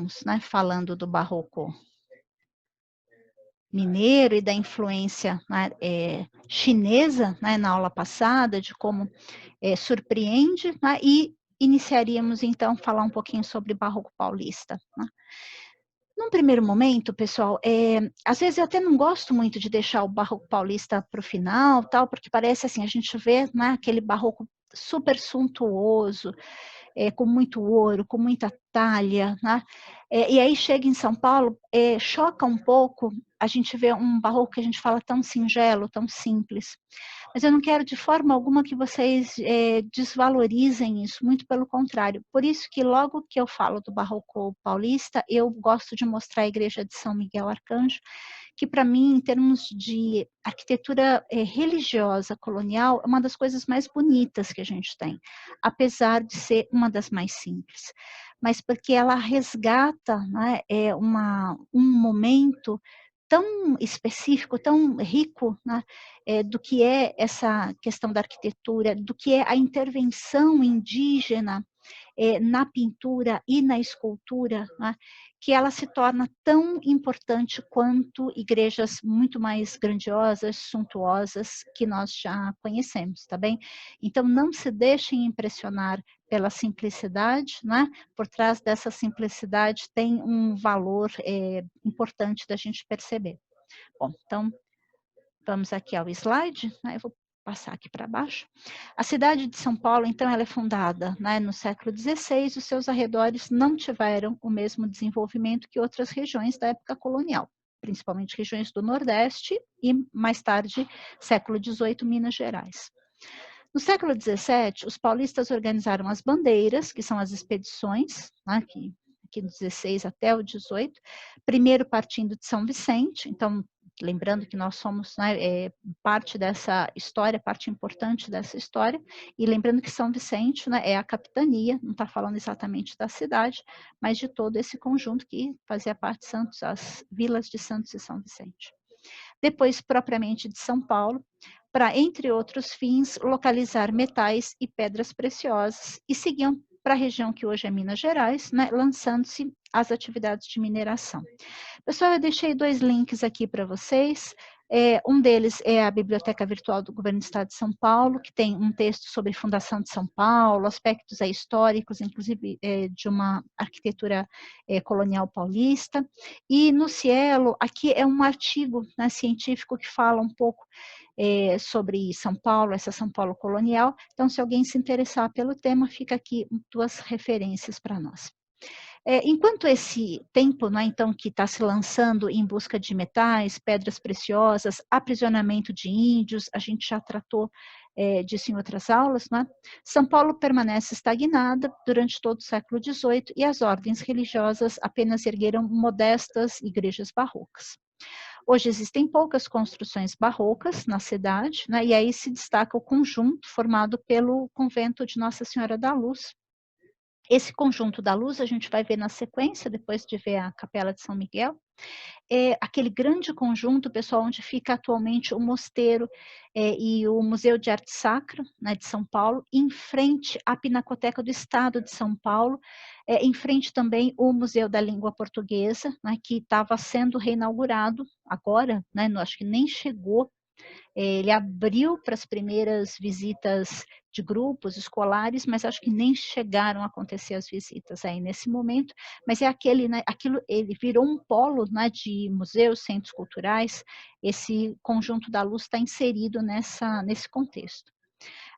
começamos, né, falando do barroco mineiro e da influência, né, chinesa, né, na aula passada, de como surpreende, né, e iniciaríamos então falar um pouquinho sobre barroco paulista, né. Num primeiro momento, pessoal, às vezes eu até não gosto muito de deixar o barroco paulista para o final, tal, porque parece assim, a gente vê, né, aquele barroco super suntuoso, com muito ouro, com muita talha, né? E aí chega em São Paulo, choca um pouco a gente vê um barroco que a gente fala tão singelo, tão simples. Mas eu não quero de forma alguma que vocês desvalorizem isso, muito pelo contrário. Por isso que logo que eu falo do barroco paulista, eu gosto de mostrar a igreja de São Miguel Arcanjo, que para mim, em termos de arquitetura religiosa colonial, é uma das coisas mais bonitas que a gente tem, apesar de ser uma das mais simples. Mas porque ela resgata, né, um momento tão específico, tão rico, né, do que é essa questão da arquitetura, do que é a intervenção indígena na pintura e na escultura, né, que ela se torna tão importante quanto igrejas muito mais grandiosas, suntuosas, que nós já conhecemos, tá bem? Então, não se deixem impressionar pela simplicidade, né? Por trás dessa simplicidade tem um valor importante da gente perceber. Bom, então, vamos aqui ao slide, né? Eu vou passar aqui para baixo. A cidade de São Paulo, então, ela é fundada, né, no século XVI, os seus arredores não tiveram o mesmo desenvolvimento que outras regiões da época colonial, principalmente regiões do Nordeste e, mais tarde, século XVIII, Minas Gerais. No século XVII, os paulistas organizaram as bandeiras, que são as expedições, né, aqui do 16 até o 18, primeiro partindo de São Vicente, então, lembrando que nós somos, né, parte dessa história, parte importante dessa história, e lembrando que São Vicente, né, é a capitania, não está falando exatamente da cidade, mas de todo esse conjunto que fazia parte de Santos, as vilas de Santos e São Vicente. Depois, propriamente de São Paulo, para, entre outros fins, localizar metais e pedras preciosas, e seguiam para a região que hoje é Minas Gerais, né, lançando-se as atividades de mineração. Pessoal, eu deixei 2 links aqui para vocês. Um deles é a Biblioteca Virtual do Governo do Estado de São Paulo, que tem um texto sobre fundação de São Paulo, aspectos históricos, inclusive de uma arquitetura colonial paulista. E no Cielo, aqui é um artigo, né, científico que fala um pouco sobre São Paulo, essa São Paulo colonial. Então, se alguém se interessar pelo tema, fica aqui 2 referências para nós. Enquanto esse tempo, né, então, que está se lançando em busca de metais, pedras preciosas, aprisionamento de índios, a gente já tratou disso em outras aulas, né? São Paulo permanece estagnada durante todo o século XVIII e as ordens religiosas apenas ergueram modestas igrejas barrocas. Hoje existem poucas construções barrocas na cidade, né, e aí se destaca o conjunto formado pelo convento de Nossa Senhora da Luz. Esse conjunto da Luz a gente vai ver na sequência, depois de ver a Capela de São Miguel. Aquele grande conjunto, pessoal, onde fica atualmente o mosteiro e o Museu de Arte Sacra, né, de São Paulo, em frente à Pinacoteca do Estado de São Paulo, em frente também o Museu da Língua Portuguesa, né, que estava sendo reinaugurado agora, né, acho que nem chegou. Ele abriu para as primeiras visitas de grupos escolares, mas acho que nem chegaram a acontecer as visitas aí nesse momento, mas é aquele, né, aquilo, ele virou um polo, né, de museus, centros culturais, esse conjunto da Luz está inserido nesse contexto.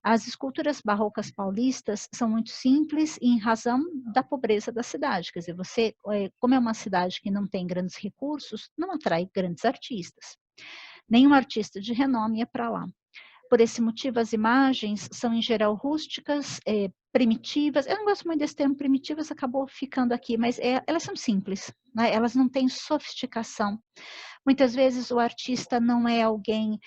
As esculturas barrocas paulistas são muito simples em razão da pobreza da cidade, quer dizer, você, como é uma cidade que não tem grandes recursos, não atrai grandes artistas. Nenhum artista de renome ia para lá. Por esse motivo, as imagens são, em geral, rústicas, primitivas. Eu não gosto muito desse termo primitivas, acabou ficando aqui, mas elas são simples, né? Elas não têm sofisticação. Muitas vezes o artista não é alguém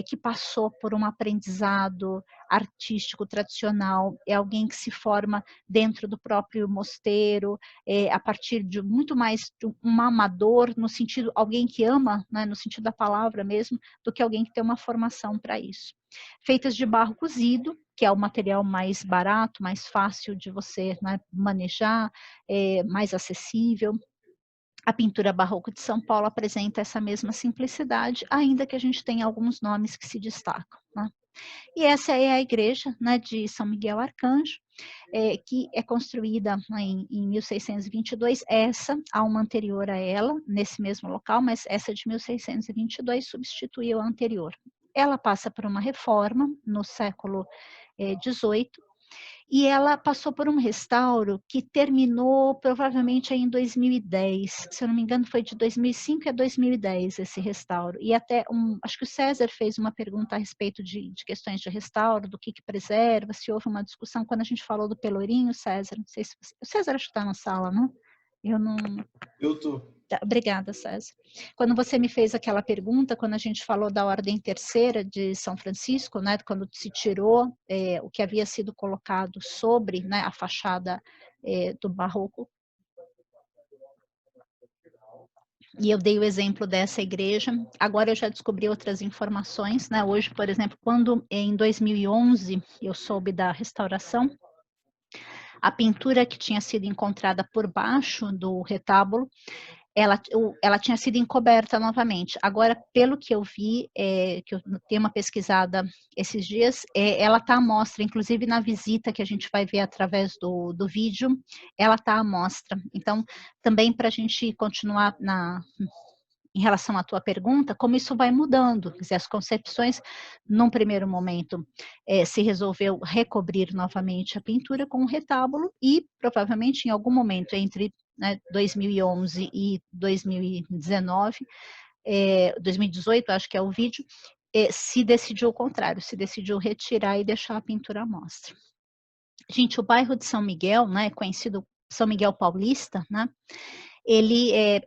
que passou por um aprendizado artístico tradicional, é alguém que se forma dentro do próprio mosteiro, a partir de muito mais de um amador, no sentido, alguém que ama, né, no sentido da palavra mesmo, do que alguém que tem uma formação para isso. Feitas de barro cozido, que é o material mais barato, mais fácil de você, né, manejar, mais acessível. A pintura barroca de São Paulo apresenta essa mesma simplicidade, ainda que a gente tenha alguns nomes que se destacam, né? E essa é a igreja, né, de São Miguel Arcanjo, que é construída, né, em 1622. Essa, há uma anterior a ela, nesse mesmo local, mas essa de 1622 substituiu a anterior. Ela passa por uma reforma no século XVIII, e ela passou por um restauro que terminou provavelmente aí em 2010, se eu não me engano foi de 2005 a 2010 esse restauro, e até acho que o César fez uma pergunta a respeito de questões de restauro, do que preserva, se houve uma discussão quando a gente falou do Pelourinho, César, não sei se você, o César acho que está na sala, não? Eu não... Eu tô. Obrigada, César. Quando você me fez aquela pergunta, quando a gente falou da Ordem Terceira de São Francisco, né, quando se tirou o que havia sido colocado sobre, né, a fachada do barroco, e eu dei o exemplo dessa igreja. Agora eu já descobri outras informações, né? Hoje, por exemplo, quando em 2011 eu soube da restauração, a pintura que tinha sido encontrada por baixo do retábulo, ela tinha sido encoberta novamente. Agora, pelo que eu vi, que eu dei uma pesquisada esses dias, ela está à mostra, inclusive na visita que a gente vai ver através do vídeo, ela está à mostra. Então, também para a gente continuar em relação à tua pergunta, como isso vai mudando, quer dizer, as concepções, num primeiro momento, se resolveu recobrir novamente a pintura com o retábulo e, provavelmente, em algum momento entre 2011 e 2019, 2018, acho que é o vídeo, se decidiu o contrário, se decidiu retirar e deixar a pintura à mostra. Gente, o bairro de São Miguel, né, conhecido São Miguel Paulista, né, ele é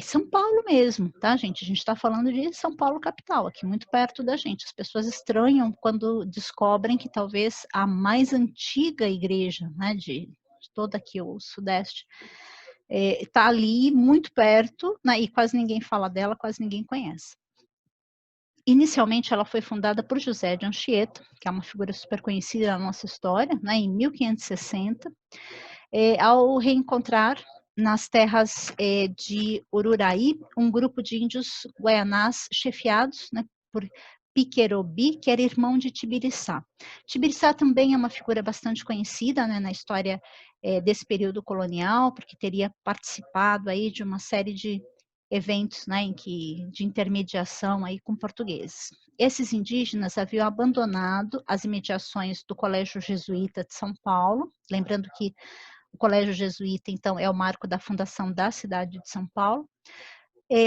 São Paulo mesmo, tá, gente? A gente está falando de São Paulo capital, aqui muito perto da gente. As pessoas estranham quando descobrem que talvez a mais antiga igreja, né, de todo aqui o Sudeste, está ali muito perto, né, e quase ninguém fala dela, quase ninguém conhece. Inicialmente, ela foi fundada por José de Anchieta, que é uma figura super conhecida na nossa história, né, em 1560, ao reencontrar nas terras de Ururaí um grupo de índios guaianás chefiados, né, por Piquerobi, que era irmão de Tibiriçá. Tibiriçá também é uma figura bastante conhecida, né, na história desse período colonial, porque teria participado aí de uma série de eventos, né, de intermediação aí com portugueses. Esses indígenas haviam abandonado as imediações do Colégio Jesuíta de São Paulo, lembrando que o Colégio Jesuíta, então, é o marco da fundação da cidade de São Paulo,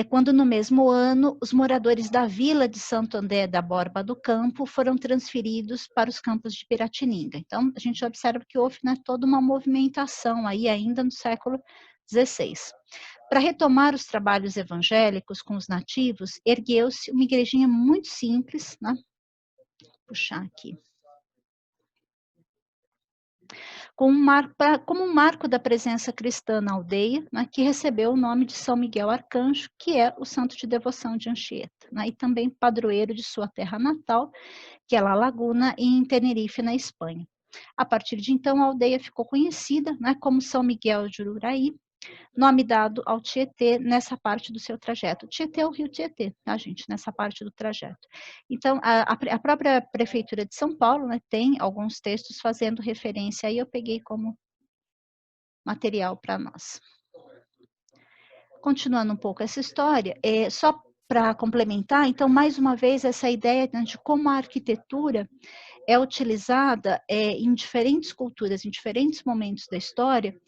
quando no mesmo ano os moradores da vila de Santo André da Borba do Campo foram transferidos para os campos de Piratininga. Então, a gente observa que houve, né, toda uma movimentação aí ainda no século XVI. Para retomar os trabalhos evangélicos com os nativos, ergueu-se uma igrejinha muito simples, né? Vou puxar aqui. Como um marco da presença cristã na aldeia, né, que recebeu o nome de São Miguel Arcanjo, que é o santo de devoção de Anchieta, né, e também padroeiro de sua terra natal, que é La Laguna, em Tenerife, na Espanha. A partir de então, a aldeia ficou conhecida, né, como São Miguel de Ururaí, nome dado ao Tietê nessa parte do seu trajeto. Tietê é o rio Tietê, tá, gente? Nessa parte do trajeto. Então, a própria Prefeitura de São Paulo, né, tem alguns textos fazendo referência, aí eu peguei como material para nós. Continuando um pouco essa história, só para complementar, então, mais uma vez, essa ideia, né, de como a arquitetura é utilizada em diferentes culturas, em diferentes momentos da história,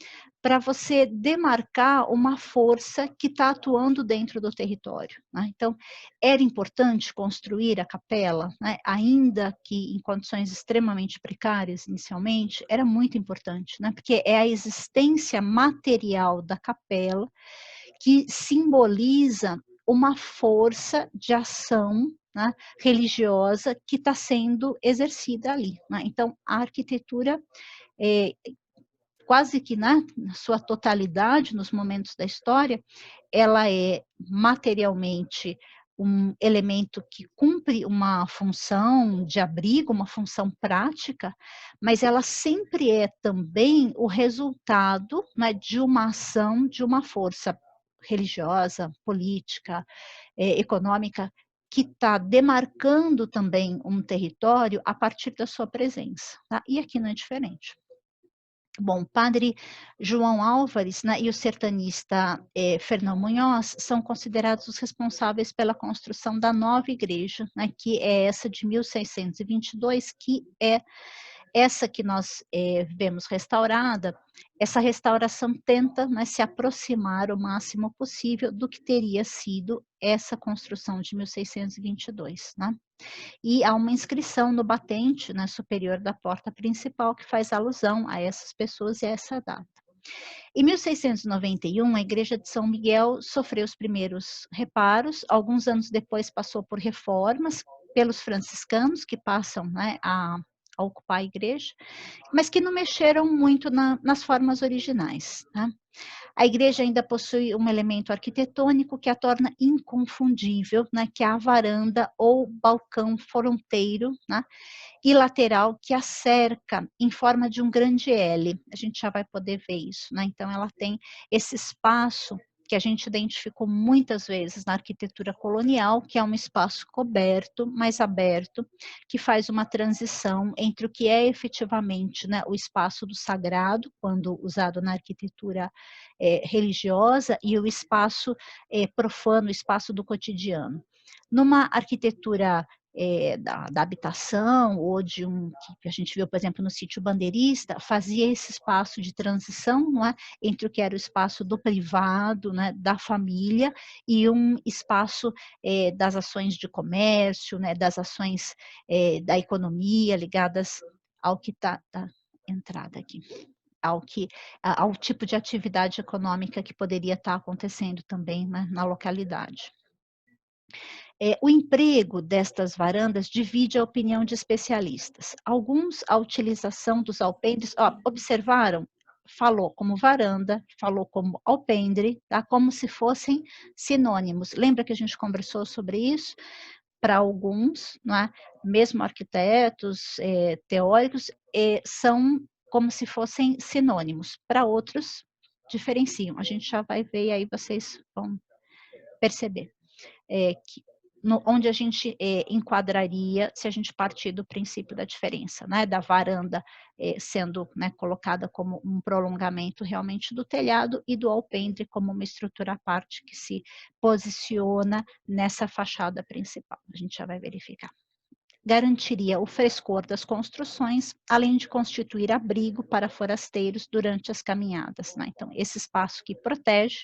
para você demarcar uma força que está atuando dentro do território, né? Então, era importante construir a capela, né? Ainda que em condições extremamente precárias inicialmente, era muito importante, né? Porque é a existência material da capela que simboliza uma força de ação, né, religiosa que está sendo exercida ali, né. Então, a arquitetura, eh, quase que na sua totalidade, nos momentos da história, ela é materialmente um elemento que cumpre uma função de abrigo, uma função prática, mas ela sempre é também o resultado, né, de uma ação de uma força religiosa, política, econômica, que está demarcando também um território a partir da sua presença, tá. E aqui não é diferente. Bom, padre João Álvares, né, e o sertanista, Fernão Munhoz são considerados os responsáveis pela construção da nova igreja, né, que é essa de 1622, que é essa que nós, vemos restaurada. Essa restauração tenta, né, se aproximar o máximo possível do que teria sido essa construção de 1622, né. E há uma inscrição no batente, né, superior da porta principal que faz alusão a essas pessoas e a essa data. Em 1691, a igreja de São Miguel sofreu os primeiros reparos, alguns anos depois passou por reformas pelos franciscanos, que passam, né, a ocupar a igreja, mas que não mexeram muito nas formas originais, tá. A igreja ainda possui um elemento arquitetônico que a torna inconfundível, né, que é a varanda ou balcão fronteiro, né, e lateral que a cerca em forma de um grande L. A gente já vai poder ver isso, né. Então ela tem esse espaço que a gente identificou muitas vezes na arquitetura colonial, que é um espaço coberto, mais aberto, que faz uma transição entre o que é efetivamente, né, o espaço do sagrado, quando usado na arquitetura, religiosa, e o espaço, profano, o espaço do cotidiano. Numa arquitetura da habitação ou de que a gente viu, por exemplo, no sítio Bandeirista, fazia esse espaço de transição, não é, entre o que era o espaço do privado, né, da família, e um espaço, das ações de comércio, né, das ações, da economia ligadas ao que tá entrada aqui, ao que ao tipo de atividade econômica que poderia estar acontecendo também, né, na localidade. O emprego destas varandas divide a opinião de especialistas. Alguns, a utilização dos alpendres, ó, observaram? Falou como varanda, falou como alpendre, tá? Como se fossem sinônimos. Lembra que a gente conversou sobre isso? Para alguns, não é? Mesmo arquitetos, teóricos, são como se fossem sinônimos. Para outros, diferenciam. A gente já vai ver e aí vocês vão perceber que onde a gente enquadraria se a gente partir do princípio da diferença, né, da varanda sendo, né, colocada como um prolongamento realmente do telhado e do alpendre como uma estrutura à parte que se posiciona nessa fachada principal. A gente já vai verificar. Garantiria o frescor das construções, além de constituir abrigo para forasteiros durante as caminhadas, né. Então, esse espaço que protege,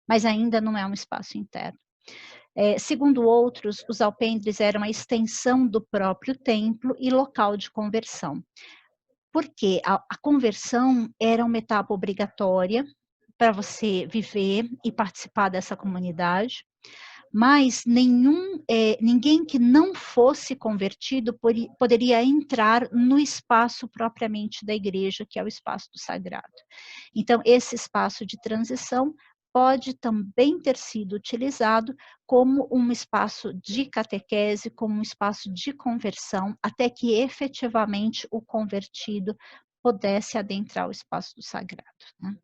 mas ainda não é um espaço interno. Segundo outros, os alpendres eram a extensão do próprio templo e local de conversão. Porque a conversão era uma etapa obrigatória para você viver e participar dessa comunidade, mas ninguém que não fosse convertido poderia entrar no espaço propriamente da igreja, que é o espaço do sagrado. Então, esse espaço de transição pode também ter sido utilizado como um espaço de catequese, como um espaço de conversão, até que efetivamente o convertido pudesse adentrar o espaço do sagrado, né.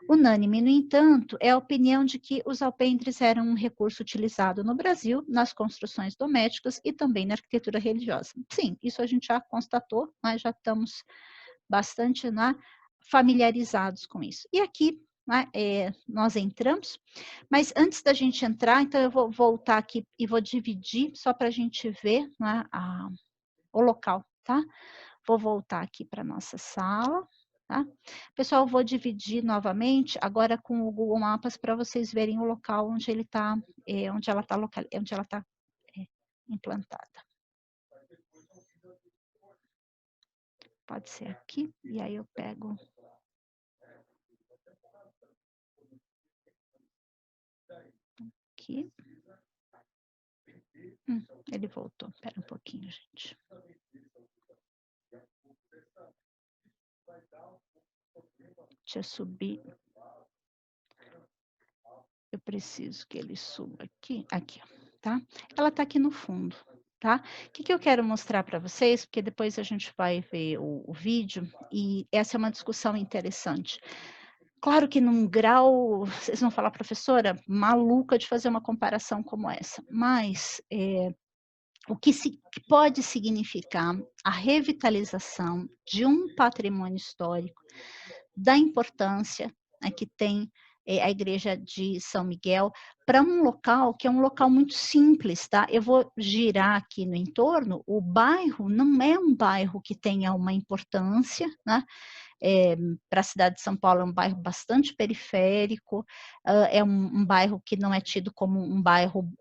Unânime, no entanto, é a opinião de que os alpendres eram um recurso utilizado no Brasil, nas construções domésticas e também na arquitetura religiosa. Sim, isso a gente já constatou, nós já estamos bastante, né, familiarizados com isso. E aqui, né, nós entramos, mas antes da gente entrar, então eu vou voltar aqui e vou dividir só para a gente ver, né, o local, tá? Vou voltar aqui para nossa sala, tá? Pessoal, vou dividir novamente agora com o Google Maps para vocês verem o local onde ele tá, onde ela está implantada. Pode ser aqui, e aí eu pego aqui. Ele voltou. Espera um pouquinho, gente. Deixa eu subir. Eu preciso que ele suba aqui. Aqui, ó, tá? Ela tá aqui no fundo, tá? O que que eu quero mostrar para vocês, porque depois a gente vai ver o vídeo, e essa é uma discussão interessante. Claro que num grau, vocês vão falar: "Professora, maluca de fazer uma comparação como essa", mas, o que pode significar a revitalização de um patrimônio histórico, da importância, né, que tem, a igreja de São Miguel, para um local que é um local muito simples, tá. Eu vou girar aqui no entorno, o bairro não é um bairro que tenha uma importância, né, para a cidade de São Paulo é um bairro bastante periférico, é um bairro que não é tido como um bairro,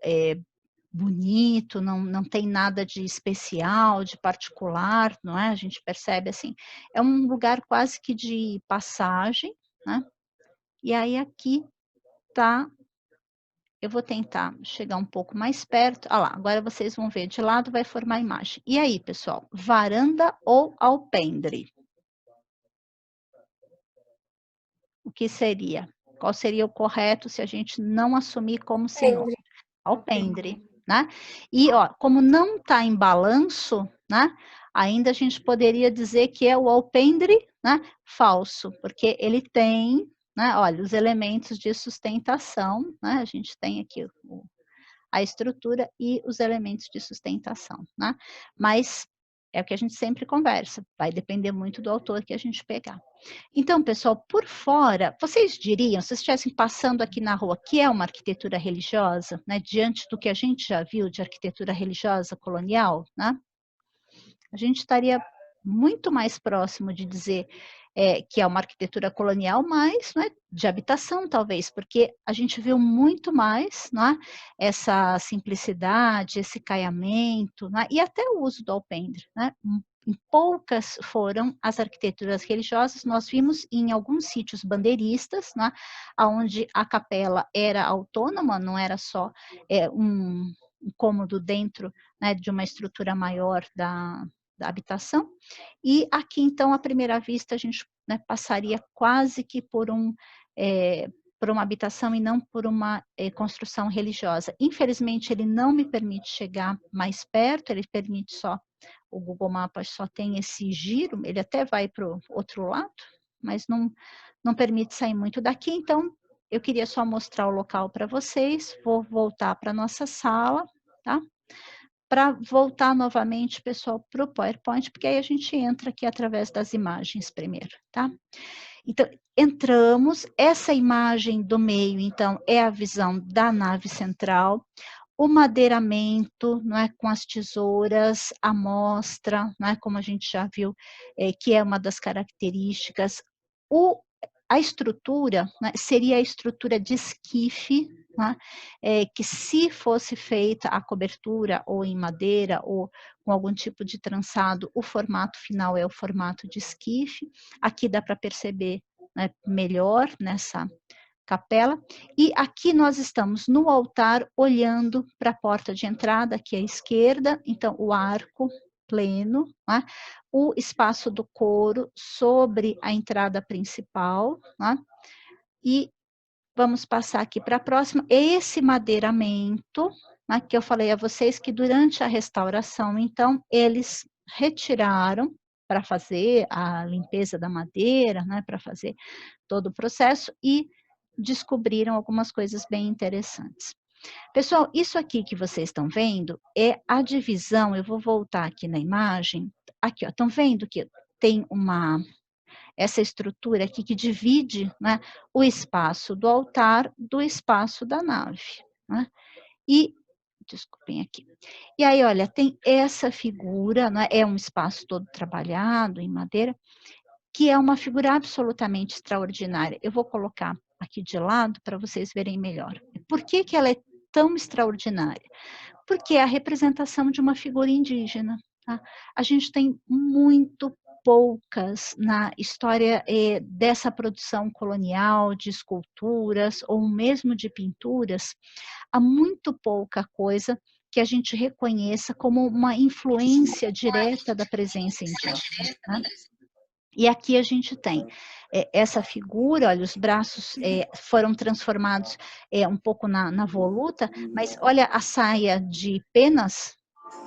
bonito, não tem nada de especial, de particular, não é, a gente percebe, assim, é um lugar quase que de passagem, né, e aí aqui tá, eu vou tentar chegar um pouco mais perto, ah lá, agora vocês vão ver, de lado vai formar a imagem. E aí pessoal, varanda ou alpendre? O que seria? Qual seria o correto se a gente não assumir como sinônimo? Sempre. Alpendre, né. E ó, como não está em balanço, né, ainda a gente poderia dizer que é o alpendre, né, falso, porque ele tem, né, olha, os elementos de sustentação, né, a gente tem aqui a estrutura e os elementos de sustentação, né, mas é o que a gente sempre conversa, vai depender muito do autor que a gente pegar. Então, pessoal, por fora, vocês diriam, se vocês estivessem passando aqui na rua, que é uma arquitetura religiosa, né, diante do que a gente já viu de arquitetura religiosa colonial, né, a gente estaria muito mais próximo de dizer, que é uma arquitetura colonial, mas, né, de habitação talvez, porque a gente viu muito mais, né, essa simplicidade, esse caimento, né, e até o uso do alpendre, né. Poucas foram as arquiteturas religiosas, nós vimos em alguns sítios bandeiristas, né, aonde a capela era autônoma, não era só, um cômodo dentro, né, de uma estrutura maior da habitação. E aqui, então, à primeira vista, a gente, né, passaria quase que por uma habitação e não por uma construção religiosa. Infelizmente, ele não me permite chegar mais perto, ele permite só, o Google Maps só tem esse giro, ele até vai para o outro lado, mas não permite sair muito daqui, então eu queria só mostrar o local para vocês, vou voltar para a nossa sala, tá? Para voltar novamente, pessoal, para o PowerPoint, porque aí a gente entra aqui através das imagens primeiro, tá? Então, entramos, essa imagem do meio, então, é a visão da nave central, o madeiramento, não é, com as tesouras, a mostra, não é, como a gente já viu, que é uma das características. O a estrutura, né, seria a estrutura de esquife, né, que se fosse feita a cobertura ou em madeira ou com algum tipo de trançado, o formato final é o formato de esquife. Aqui dá para perceber, né, melhor nessa capela, e aqui nós estamos no altar olhando para a porta de entrada, aqui à esquerda, então o arco pleno, né, o espaço do coro sobre a entrada principal, né, e vamos passar aqui para a próxima, esse madeiramento, né, que eu falei a vocês que durante a restauração, então, eles retiraram para fazer a limpeza da madeira, né, para fazer todo o processo e descobriram algumas coisas bem interessantes. Pessoal, isso aqui que vocês estão vendo é a divisão, eu vou voltar aqui na imagem, aqui ó, estão vendo que tem essa estrutura aqui que divide, né, o espaço do altar do espaço da nave, né? E, desculpem aqui. E aí, olha, tem essa figura, né, é um espaço todo trabalhado em madeira, que é uma figura absolutamente extraordinária. Eu vou colocar aqui de lado para vocês verem melhor. Por que que ela é tão extraordinária? Porque é a representação de uma figura indígena, tá? A gente tem muito poucas na história, dessa produção colonial de esculturas ou mesmo de pinturas, há muito pouca coisa que a gente reconheça como uma influência direta da presença indígena, né? E aqui a gente tem essa figura, olha, os braços foram transformados um pouco na voluta, mas olha a saia de penas,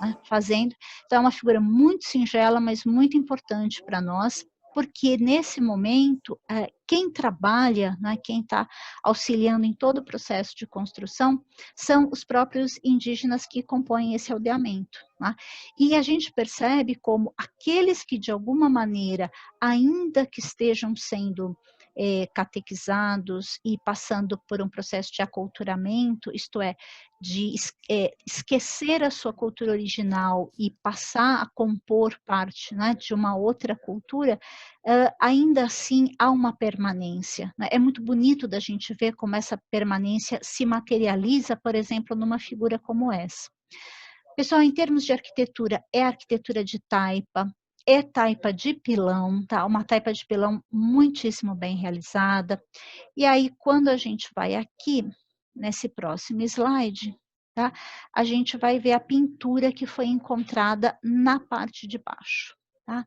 né, fazendo. Então, é uma figura muito singela, mas muito importante para nós, porque nesse momento, quem trabalha, né, quem está auxiliando em todo o processo de construção, são os próprios indígenas que compõem esse aldeamento. Né? E a gente percebe como aqueles que, de alguma maneira, ainda que estejam sendo catequizados e passando por um processo de aculturamento, isto é, de esquecer a sua cultura original e passar a compor parte, né, de uma outra cultura, ainda assim há uma permanência. Né? É muito bonito da gente ver como essa permanência se materializa, por exemplo, numa figura como essa. Pessoal, em termos de arquitetura, é arquitetura de taipa, é taipa de pilão, tá? Uma taipa de pilão muitíssimo bem realizada. E aí, quando a gente vai aqui, nesse próximo slide, tá? A gente vai ver a pintura que foi encontrada na parte de baixo, tá?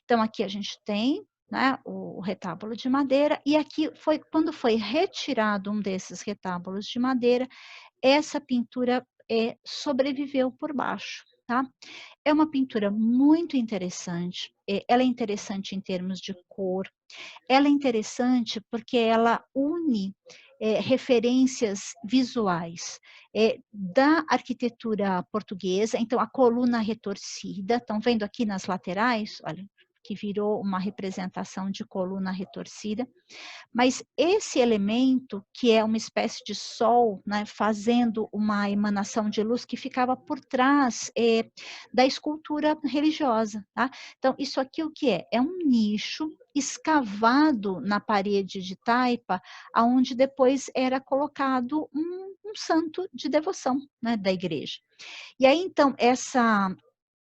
Então, aqui a gente tem, né, o retábulo de madeira, e aqui foi, quando foi retirado um desses retábulos de madeira, essa pintura sobreviveu por baixo, tá? É uma pintura muito interessante, ela é interessante em termos de cor, ela é interessante porque ela une referências visuais da arquitetura portuguesa, então a coluna retorcida, estão vendo aqui nas laterais, olha, que virou uma representação de coluna retorcida, mas esse elemento, que é uma espécie de sol, né, fazendo uma emanação de luz que ficava por trás da escultura religiosa. Tá? Então, isso aqui o que é? É um nicho escavado na parede de taipa, aonde depois era colocado um santo de devoção, né, da igreja. E aí, então, essa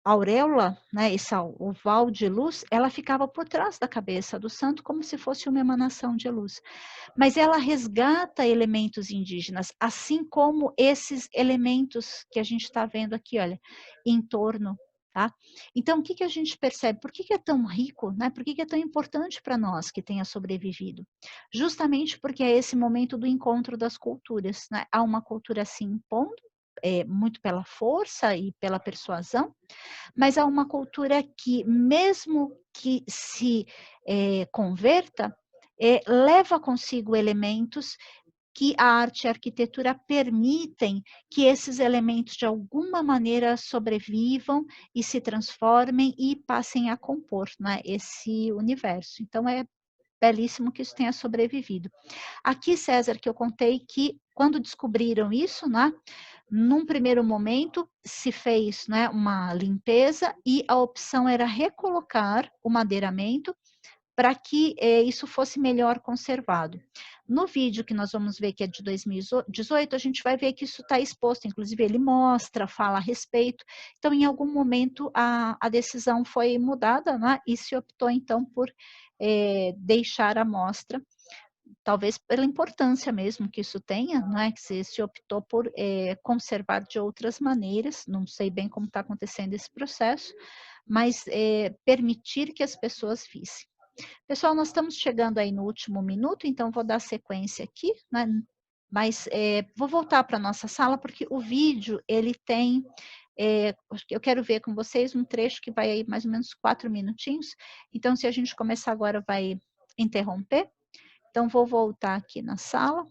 auréola, né, essa oval de luz, ela ficava por trás da cabeça do santo, como se fosse uma emanação de luz. Mas ela resgata elementos indígenas, assim como esses elementos que a gente está vendo aqui, olha, em torno. Tá? Então, o que a gente percebe? Por que é tão rico? Né? Por que é tão importante para nós que tenha sobrevivido? Justamente porque é esse momento do encontro das culturas. Né? Há uma cultura se impondo, muito pela força e pela persuasão, mas há uma cultura que, mesmo que se converta, leva consigo elementos que a arte e a arquitetura permitem que esses elementos, de alguma maneira, sobrevivam e se transformem e passem a compor, né, esse universo. Então, é belíssimo que isso tenha sobrevivido. Aqui, César, que eu contei que, quando descobriram isso, né, num primeiro momento, se fez, né, uma limpeza e a opção era recolocar o madeiramento para que isso fosse melhor conservado. No vídeo que nós vamos ver, que é de 2018, a gente vai ver que isso está exposto, inclusive ele mostra, fala a respeito. Então, em algum momento, a decisão foi mudada, né, e se optou, então, por deixar a mostra, talvez pela importância mesmo que isso tenha, não é? Que se optou por conservar de outras maneiras, não sei bem como está acontecendo esse processo, mas permitir que as pessoas vissem. Pessoal, nós estamos chegando aí no último minuto, então vou dar sequência aqui, né? Mas vou voltar para a nossa sala, porque o vídeo, ele tem, eu quero ver com vocês um trecho que vai aí mais ou menos 4 minutinhos, então se a gente começar agora vai interromper. Então, vou voltar aqui na sala.